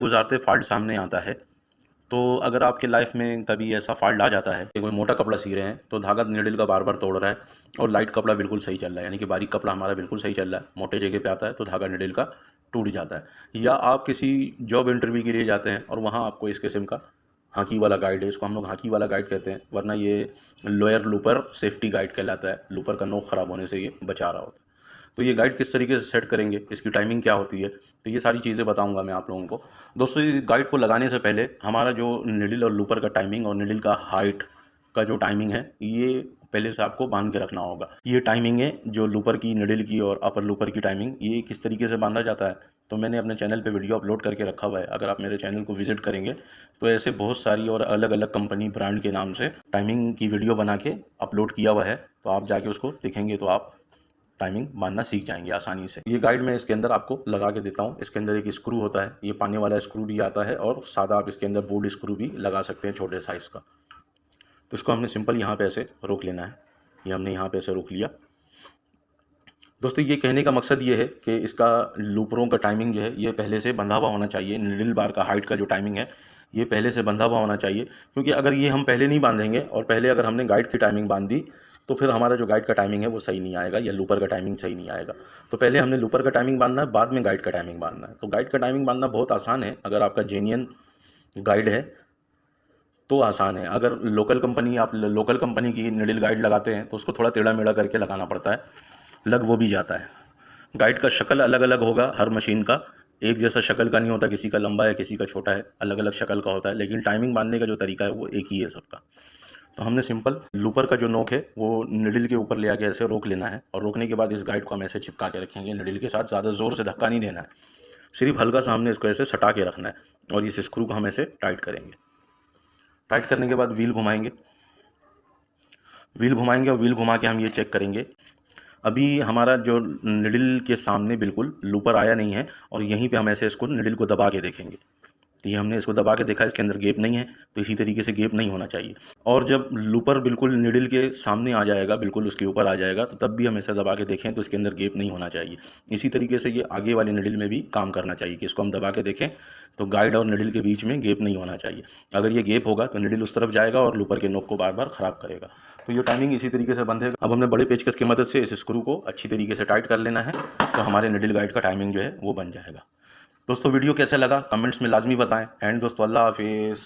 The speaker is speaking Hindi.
गुज़ारते फ़ॉल्ट सामने आता है। तो अगर आपकी लाइफ़ में कभी ऐसा फ़ॉल्ट आ जाता है कि कोई मोटा कपड़ा सी रहे हैं, तो धागा नीडल का बार-बार तोड़ रहा है और लाइट कपड़ा बिल्कुल सही चल रहा है, यानी कि बारीक कपड़ा हमारा बिल्कुल सही चल रहा है, मोटे जगह पे आता है तो धागा नीडल का टूट जाता है। या आप किसी जॉब इंटरव्यू के लिए जाते हैं और वहाँ आपको इस किस्म का हांकी वाला गाइड है, इसको हम लोग हांकी वाला गाइड कहते हैं, वरना ये लोअर लूपर सेफ्टी गाइड कहलाता है, लूपर का नोक ख़राब होने से ये बचा रहा होता है। तो ये गाइड किस तरीके से सेट करेंगे, इसकी टाइमिंग क्या होती है, तो ये सारी चीज़ें बताऊंगा मैं आप लोगों को। दोस्तों, ये गाइड को लगाने से पहले हमारा जो निडल और लूपर का टाइमिंग और निडल का हाइट का जो टाइमिंग है, ये पहले से आपको बांध के रखना होगा। ये टाइमिंग है जो लूपर की, निडल की और अपर लूपर की टाइमिंग, ये किस तरीके से बांधा जाता है, तो मैंने अपने चैनल पे वीडियो अपलोड करके रखा हुआ है। अगर आप मेरे चैनल को विजिट करेंगे तो ऐसे बहुत सारी और अलग अलग कंपनी ब्रांड के नाम से टाइमिंग की वीडियो बना के अपलोड किया हुआ है, तो आप जाके उसको देखेंगे तो आप टाइमिंग बांधना सीख जाएंगे आसानी से। ये गाइड मैं इसके अंदर आपको लगा के देता हूँ। इसके अंदर एक स्क्रू होता है, ये पानी वाला स्क्रू भी आता है और सादा आप इसके अंदर बोल्ड स्क्रू भी लगा सकते हैं छोटे साइज़ का। तो इसको हमने सिंपल यहाँ पे ऐसे रोक लेना है। ये हमने यहाँ पे ऐसे रोक लिया। दोस्तों, ये कहने का मकसद ये है कि इसका लूपरों का टाइमिंग जो है ये पहले से बंधा हुआ होना चाहिए। निडल बार का हाइट का जो टाइमिंग है ये पहले से बंधा हुआ होना चाहिए, क्योंकि अगर ये हम पहले नहीं बांधेंगे और पहले अगर हमने गाइड की टाइमिंग बांध दी तो फिर हमारा जो गाइड का टाइमिंग है वो सही नहीं आएगा, या लूपर का टाइमिंग सही नहीं आएगा। तो पहले हमने लूपर का टाइमिंग बांधना है, बाद में गाइड का टाइमिंग बांधना है। तो गाइड का टाइमिंग बांधना बहुत आसान है, अगर आपका जेन्युइन गाइड है तो आसान है। अगर आप लोकल कंपनी की निडल गाइड लगाते हैं तो उसको थोड़ा टेढ़ा मेढ़ा करके लगाना पड़ता है, लग वो भी जाता है। गाइड का शक्ल अलग अलग होगा, हर मशीन का एक जैसा शक्ल का नहीं होता, किसी का लंबा है किसी का छोटा है, अलग अलग शक्ल का होता है, लेकिन टाइमिंग बांधने का जो तरीका है वो एक ही है सबका। तो हमने सिंपल लूपर का जो नोक है वो निडल के ऊपर ले आके ऐसे रोक लेना है, और रोकने के बाद इस गाइड को हम ऐसे चिपका के रखेंगे निडल के साथ। ज़्यादा ज़ोर से धक्का नहीं देना है, सिर्फ हल्का सा हमने इसको ऐसे सटा के रखना है, और इस स्क्रू को हम ऐसे टाइट करेंगे। टाइट करने के बाद व्हील घुमाएंगे, और व्हील घुमा के हम ये चेक करेंगे। अभी हमारा जो निडल के सामने बिल्कुल लूपर आया नहीं है, और यहीं पे हम ऐसे इसको निडल को दबा के देखेंगे। तो ये हमने इसको दबा के देखा, इसके अंदर गैप नहीं है, तो इसी तरीके से गैप नहीं होना चाहिए। और जब लूपर बिल्कुल निडल के सामने आ जाएगा, बिल्कुल उसके ऊपर आ जाएगा, तो तब भी हम ऐसे दबा के देखें तो इसके अंदर गैप नहीं होना चाहिए। इसी तरीके से ये आगे वाले निडल में भी काम करना चाहिए कि इसको हम दबा के देखें तो गाइड और निडल के बीच में गैप नहीं होना चाहिए। अगर ये गैप होगा तो निडल उस तरफ जाएगा और लूपर के नोक को बार बार ख़राब करेगा। तो ये टाइमिंग इसी तरीके से बंधेगा। अब हमने बड़े पेचकस की मदद से इस स्क्रू को अच्छी तरीके से टाइट कर लेना है, तो हमारे निडल गाइड का टाइमिंग जो है वो बन जाएगा। दोस्तों, वीडियो कैसा लगा कमेंट्स में लाजमी बताएं। एंड दोस्तों, अल्लाह हाफिज़।